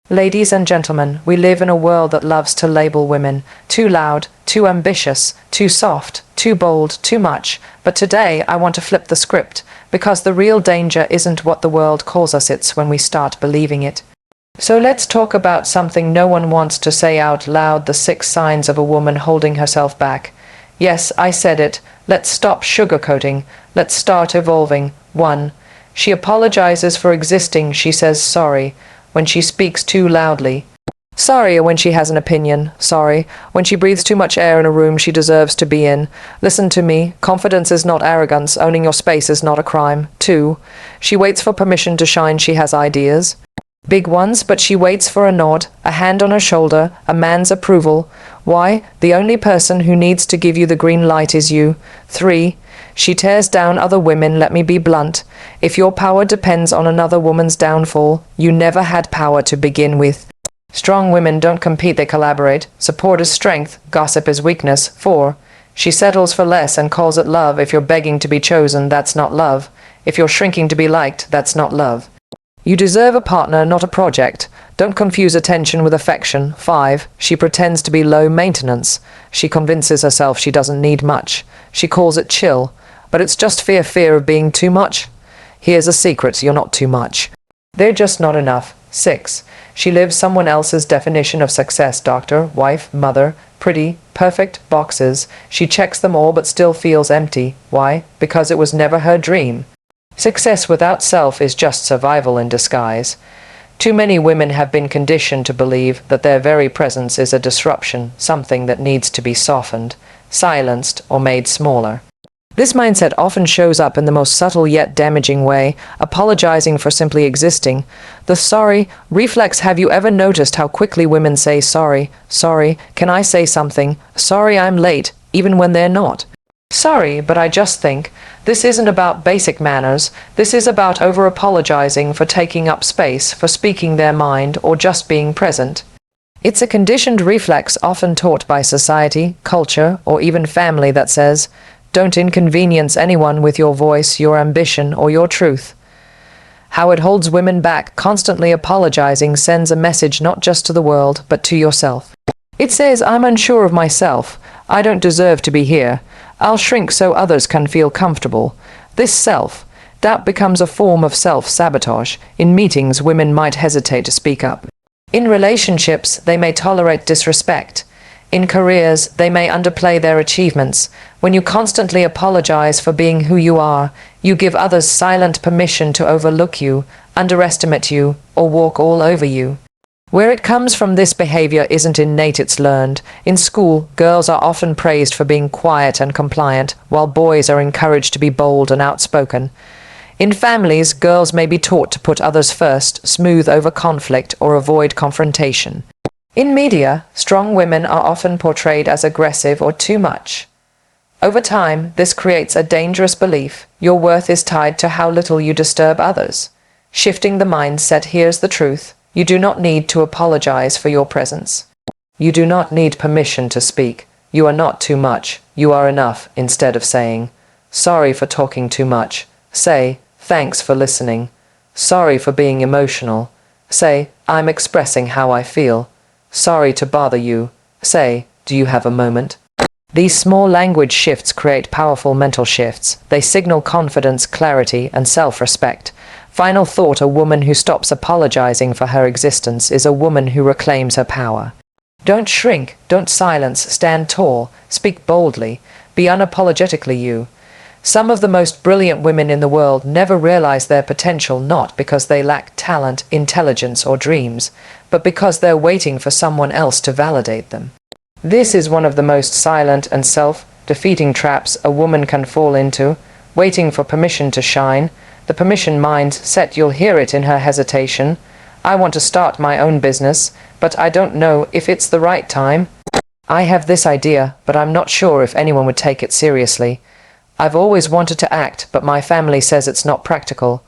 Ladies and gentlemen, we live in a world that loves to label women too loud, too ambitious, too soft, too bold, too much. But today I want to flip the script, because the real danger isn't what the world calls us, it's when we start believing it. So let's talk about something no one wants to say out loud: the 6 signs of a woman holding herself back. Yes, I said it. Let's stop sugarcoating. Let's start evolving. 1. She apologizes for existing. She says sorry when she speaks too loudly. Sorry when she has an opinion. Sorry when she breathes too much air in a room she deserves to be in. Listen to me. Confidence is not arrogance. Owning your space is not a crime. 2. She waits for permission to shine. She has ideas. Big ones, but she waits for a nod, a hand on her shoulder, a man's approval. Why? The only person who needs to give you the green light is you. 3. She tears down other women. Let me be blunt. If your power depends on another woman's downfall, you never had power to begin with. Strong women don't compete, they collaborate. Support is strength, gossip is weakness. 4. She settles for less and calls it love. If you're begging to be chosen, that's not love. If you're shrinking to be liked, that's not love. You deserve a partner, not a project. Don't confuse attention with affection. 5. She pretends to be low maintenance. She convinces herself she doesn't need much. She calls it chill. But it's just fear of being too much. Here's a secret: you're not too much. They're just not enough. 6. She lives someone else's definition of success: doctor, wife, mother, pretty, perfect boxes. She checks them all but still feels empty. Why? Because it was never her dream. Success without self is just survival in disguise. Too many women have been conditioned to believe that their very presence is a disruption, something that needs to be softened, silenced, or made smaller. This mindset often shows up in the most subtle yet damaging way: apologizing for simply existing. The sorry reflex. Have you ever noticed how quickly women say sorry, can I say something, sorry I'm late, even when they're not? Sorry, but I just think. This isn't about basic manners. This is about over-apologizing for taking up space, for speaking their mind, or just being present. It's a conditioned reflex often taught by society, culture, or even family that says, don't inconvenience anyone with your voice, your ambition, or your truth. How it holds women back. Constantly apologizing sends a message not just to the world, but to yourself. It says, I'm unsure of myself. I don't deserve to be here. I'll shrink so others can feel comfortable. This self-doubt becomes a form of self-sabotage. In meetings, women might hesitate to speak up. In relationships, they may tolerate disrespect. In careers, they may underplay their achievements. When you constantly apologize for being who you are, you give others silent permission to overlook you, underestimate you, or walk all over you. Where it comes from, this behavior isn't innate, it's learned. In school, girls are often praised for being quiet and compliant, while boys are encouraged to be bold and outspoken. In families, girls may be taught to put others first, smooth over conflict, or avoid confrontation. In media, strong women are often portrayed as aggressive or too much. Over time, this creates a dangerous belief: your worth is tied to how little you disturb others. Shifting the mindset, here's the truth: you do not need to apologize for your presence. You do not need permission to speak. You are not too much. You are enough. Instead of saying, sorry for talking too much, say, thanks for listening. Sorry for being emotional. Say, I'm expressing how I feel. Sorry to bother you. Say, do you have a moment? These small language shifts create powerful mental shifts. They signal confidence, clarity, and self-respect. Final thought: a woman who stops apologizing for her existence is a woman who reclaims her power. Don't shrink, don't silence, stand tall, speak boldly, be unapologetically you. Some of the most brilliant women in the world never realize their potential, not because they lack talent, intelligence, or dreams, but because they're waiting for someone else to validate them. This is one of the most silent and self-defeating traps a woman can fall into: waiting for permission to shine. The permission mindset, you'll hear it in her hesitation. I want to start my own business, but I don't know if it's the right time. I have this idea, but I'm not sure if anyone would take it seriously. I've always wanted to act, but my family says it's not practical.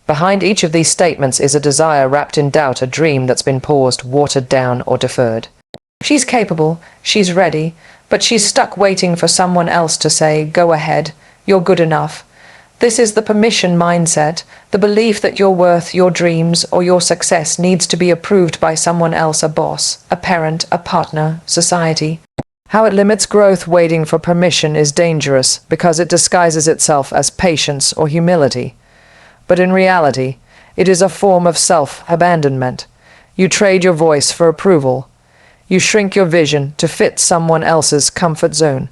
Behind each of these statements is a desire wrapped in doubt, a dream that's been paused, watered down, or deferred. She's capable, she's ready, but she's stuck waiting for someone else to say, go ahead, you're good enough. This is the permission mindset, the belief that your worth, your dreams, or your success needs to be approved by someone else, a boss, a parent, a partner, society. How it limits growth. Waiting for permission is dangerous because it disguises itself as patience or humility. But in reality, it is a form of self-abandonment. You trade your voice for approval. You shrink your vision to fit someone else's comfort zone.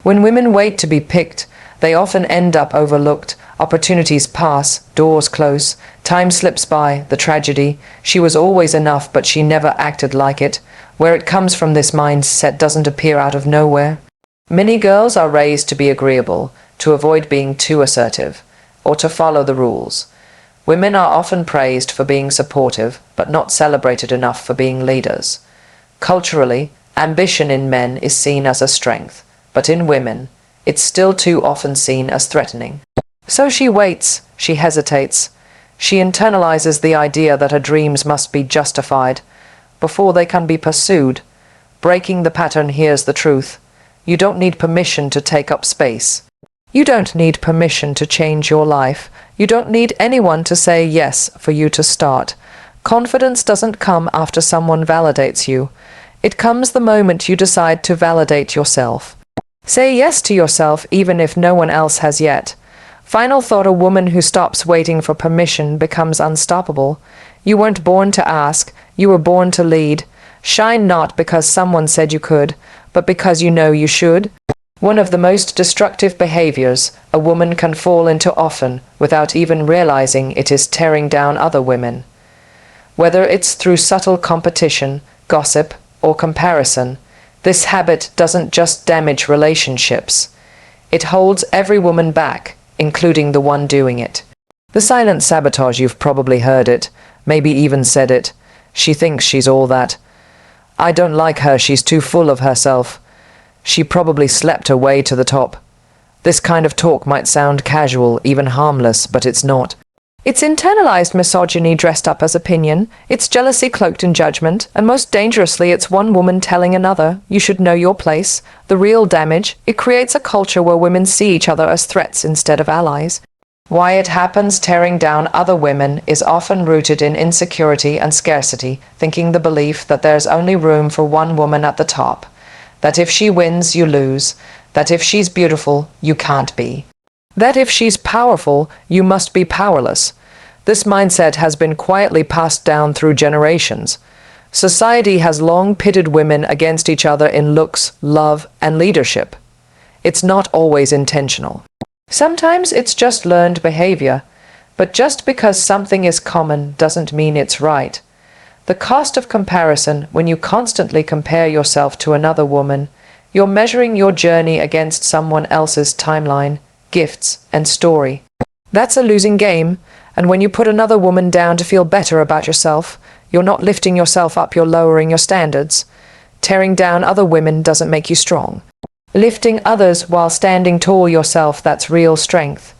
When women wait to be picked, they often end up overlooked. Opportunities pass, doors close, time slips by, the tragedy. She was always enough, but she never acted like it. Where it comes from, this mindset doesn't appear out of nowhere. Many girls are raised to be agreeable, to avoid being too assertive, or to follow the rules. Women are often praised for being supportive, but not celebrated enough for being leaders. Culturally, ambition in men is seen as a strength, but in women, it's still too often seen as threatening. So she waits, she hesitates, she internalizes the idea that her dreams must be justified before they can be pursued. Breaking the pattern, here's the truth. You don't need permission to take up space. You don't need permission to change your life. You don't need anyone to say yes for you to start. Confidence doesn't come after someone validates you. It comes the moment you decide to validate yourself. Say yes to yourself even if no one else has yet. Final thought: a woman who stops waiting for permission becomes unstoppable. You weren't born to ask, you were born to lead. Shine not because someone said you could, but because you know you should. One of the most destructive behaviors a woman can fall into often without even realizing it is tearing down other women. Whether it's through subtle competition, gossip, or comparison, this habit doesn't just damage relationships. It holds every woman back, including the one doing it. The silent sabotage, you've probably heard it, maybe even said it. She thinks she's all that. I don't like her, she's too full of herself. She probably slept her way to the top. This kind of talk might sound casual, even harmless, but it's not. It's internalized misogyny dressed up as opinion. It's jealousy cloaked in judgment. And most dangerously, it's one woman telling another, you should know your place. The real damage, it creates a culture where women see each other as threats instead of allies. Why it happens: tearing down other women is often rooted in insecurity and scarcity, thinking the belief that there's only room for one woman at the top. That if she wins, you lose. That if she's beautiful, you can't be. That if she's powerful, you must be powerless. This mindset has been quietly passed down through generations. Society has long pitted women against each other in looks, love, and leadership. It's not always intentional. Sometimes it's just learned behavior. But just because something is common doesn't mean it's right. The cost of comparison: when you constantly compare yourself to another woman, you're measuring your journey against someone else's timeline, gifts, and story. That's a losing game, and when you put another woman down to feel better about yourself, you're not lifting yourself up, you're lowering your standards. Tearing down other women doesn't make you strong. Lifting others while standing tall yourself, that's real strength.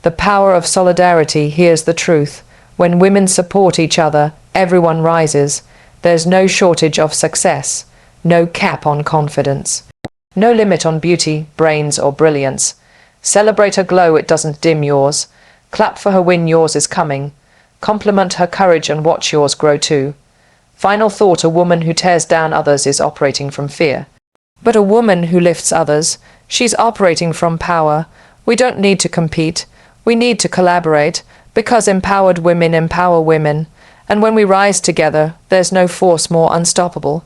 The power of solidarity: here's the truth. When women support each other, everyone rises. There's no shortage of success, no cap on confidence, no limit on beauty, brains, or brilliance. Celebrate her glow, it doesn't dim yours. Clap for her win, yours is coming. Compliment her courage and watch yours grow too. Final thought: a woman who tears down others is operating from fear. But a woman who lifts others, she's operating from power. We don't need to compete. We need to collaborate, because empowered women empower women. And when we rise together, there's no force more unstoppable.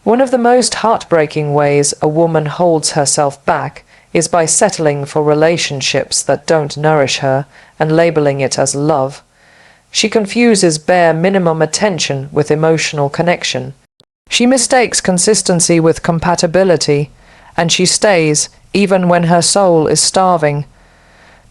One of the most heartbreaking ways a woman holds herself back is by settling for relationships that don't nourish her and labeling it as love. She confuses bare minimum attention with emotional connection. She mistakes consistency with compatibility, and she stays even when her soul is starving.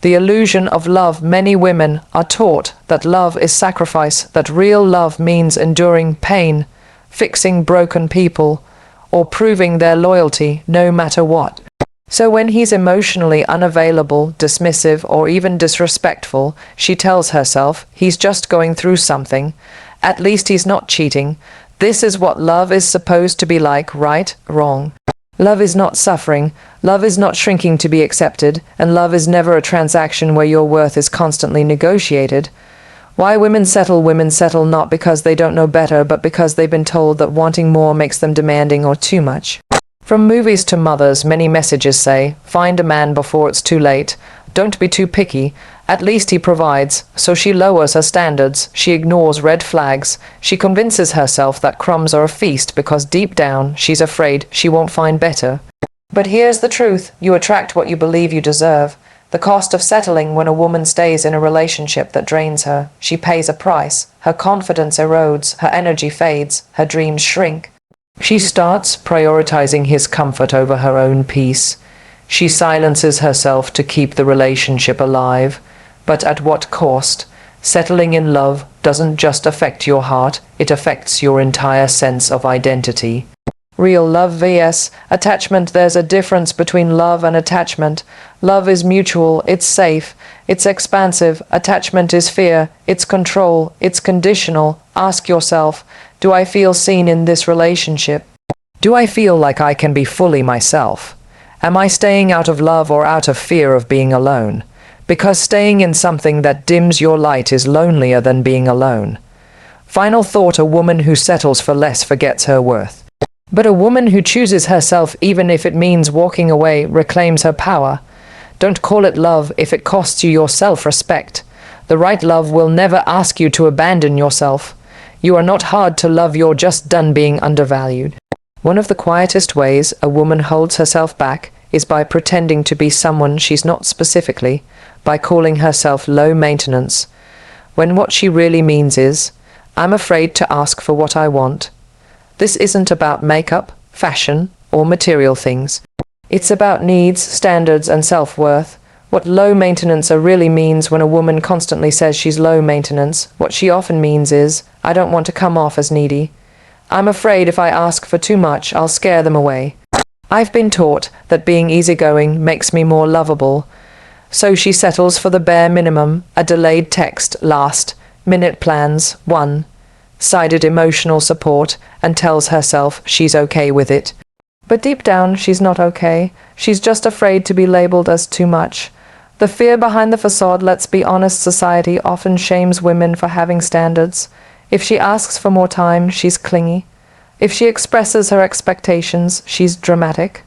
The illusion of love: many women are taught that love is sacrifice, that real love means enduring pain, fixing broken people, or proving their loyalty no matter what. So when he's emotionally unavailable, dismissive, or even disrespectful, she tells herself, he's just going through something. At least he's not cheating. This is what love is supposed to be like, right? Wrong. Love is not suffering, love is not shrinking to be accepted, and love is never a transaction where your worth is constantly negotiated. Why women settle not because they don't know better, but because they've been told that wanting more makes them demanding or too much. From movies to mothers, many messages say, find a man before it's too late. Don't be too picky. At least he provides. So she lowers her standards. She ignores red flags. She convinces herself that crumbs are a feast because deep down she's afraid she won't find better. But here's the truth. You attract what you believe you deserve. The cost of settling when a woman stays in a relationship that drains her. She pays a price. Her confidence erodes. Her energy fades. Her dreams shrink. She starts prioritizing his comfort over her own peace. She silences herself to keep the relationship alive. But at what cost? Settling in love doesn't just affect your heart, it affects your entire sense of identity. Real love vs. attachment. There's a difference between love and attachment. Love is mutual, it's safe, it's expansive. Attachment is fear, it's control, it's conditional. Ask yourself, do I feel seen in this relationship? Do I feel like I can be fully myself? Am I staying out of love or out of fear of being alone? Because staying in something that dims your light is lonelier than being alone. Final thought, a woman who settles for less forgets her worth. But a woman who chooses herself, even if it means walking away, reclaims her power. Don't call it love if it costs you your self-respect. The right love will never ask you to abandon yourself. You are not hard to love, you're just done being undervalued. One of the quietest ways a woman holds herself back is by pretending to be someone she's not specifically, by calling herself low maintenance, when what she really means is, I'm afraid to ask for what I want. This isn't about makeup, fashion, or material things. It's about needs, standards, and self-worth. What low maintenance really means when a woman constantly says she's low maintenance, what she often means is, I don't want to come off as needy. I'm afraid if I ask for too much, I'll scare them away. I've been taught that being easygoing makes me more lovable. So she settles for the bare minimum, a delayed text, last-minute plans, one-sided emotional support, and tells herself she's okay with it. But deep down, she's not okay. She's just afraid to be labeled as too much. The fear behind the facade, let's be honest, society often shames women for having standards. If she asks for more time, she's clingy. If she expresses her expectations, she's dramatic.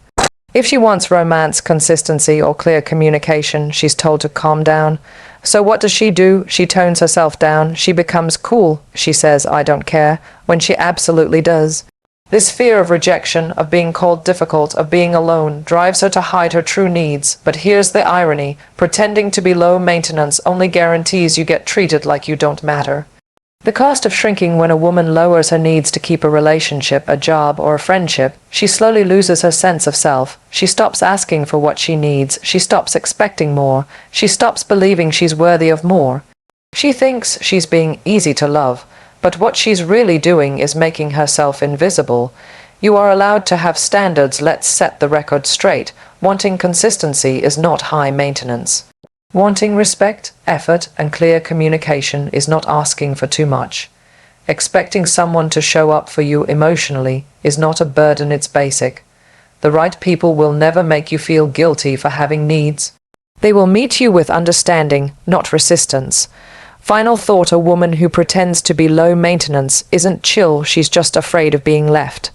If she wants romance, consistency, or clear communication, she's told to calm down. So what does she do? She tones herself down. She becomes cool. She says, I don't care, when she absolutely does. This fear of rejection, of being called difficult, of being alone, drives her to hide her true needs. But here's the irony. Pretending to be low maintenance only guarantees you get treated like you don't matter. The cost of shrinking when a woman lowers her needs to keep a relationship, a job, or a friendship, she slowly loses her sense of self. She stops asking for what she needs. She stops expecting more. She stops believing she's worthy of more. She thinks she's being easy to love, but what she's really doing is making herself invisible. You are allowed to have standards. Let's set the record straight. Wanting consistency is not high maintenance. Wanting respect, effort, and clear communication is not asking for too much. Expecting someone to show up for you emotionally is not a burden, it's basic. The right people will never make you feel guilty for having needs. They will meet you with understanding, not resistance. Final thought, a woman who pretends to be low maintenance isn't chill, she's just afraid of being left.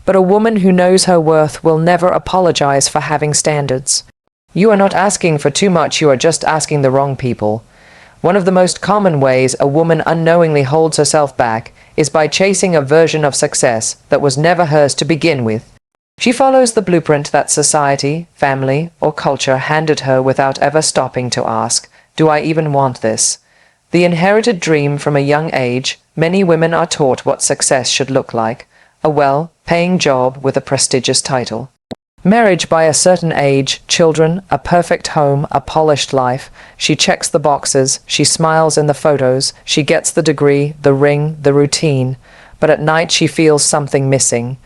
But a woman who knows her worth will never apologize for having standards. You are not asking for too much, you are just asking the wrong people. One of the most common ways a woman unknowingly holds herself back is by chasing a version of success that was never hers to begin with. She follows the blueprint that society, family, or culture handed her without ever stopping to ask, do I even want this? The inherited dream from a young age, many women are taught what success should look like, a well-paying job with a prestigious title. Marriage by a certain age, children, a perfect home, a polished life. She checks the boxes, she smiles in the photos, she gets the degree, the ring, the routine. But at night she feels something missing.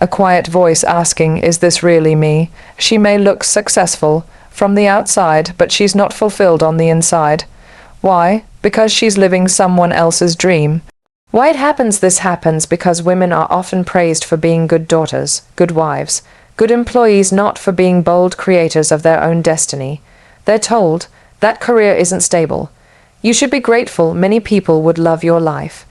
A quiet voice asking, is this really me? She may look successful from the outside, but she's not fulfilled on the inside. Why? Because she's living someone else's dream. Why it happens? This happens because women are often praised for being good daughters, good wives, Good employees not for being bold creators of their own destiny. They're told, that career isn't stable. You should be grateful many people would love your life.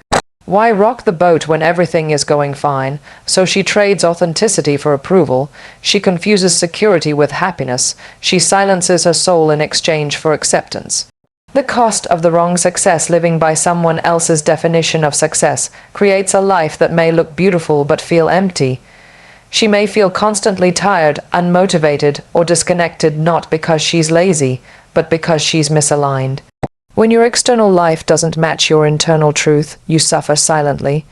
Why rock the boat when everything is going fine? So she trades authenticity for approval. She confuses security with happiness. She silences her soul in exchange for acceptance. The cost of the wrong success, living by someone else's definition of success, creates a life that may look beautiful but feel empty. She may feel constantly tired, unmotivated, or disconnected, not because she's lazy, but because she's misaligned. When your external life doesn't match your internal truth, you suffer silently.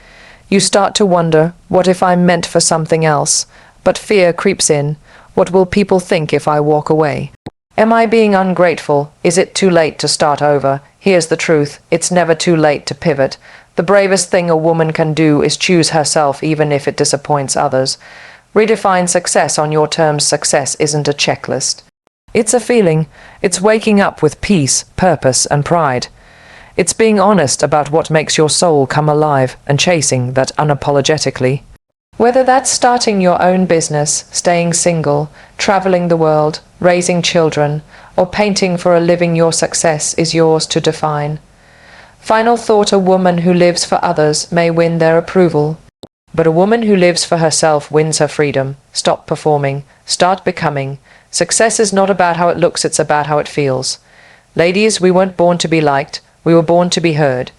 You start to wonder, what if I'm meant for something else? But fear creeps in. What will people think if I walk away? Am I being ungrateful? Is it too late to start over? Here's the truth. It's never too late to pivot. The bravest thing a woman can do is choose herself even if it disappoints others. Redefine success on your terms. Success isn't a checklist. It's a feeling. It's waking up with peace, purpose, and pride. It's being honest about what makes your soul come alive and chasing that unapologetically. Whether that's starting your own business, staying single, traveling the world, raising children, or painting for a living, your success is yours to define. Final thought: a woman who lives for others may win their approval, but a woman who lives for herself wins her freedom. Stop performing. Start becoming. Success is not about how it looks, it's about how it feels. Ladies, we weren't born to be liked. We were born to be heard,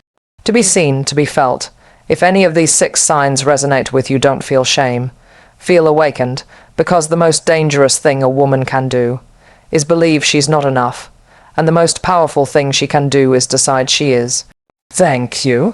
to be seen, to be felt. If any of these 6 signs resonate with you, don't feel shame. Feel awakened, because the most dangerous thing a woman can do is believe she's not enough, and the most powerful thing she can do is decide she is. Thank you.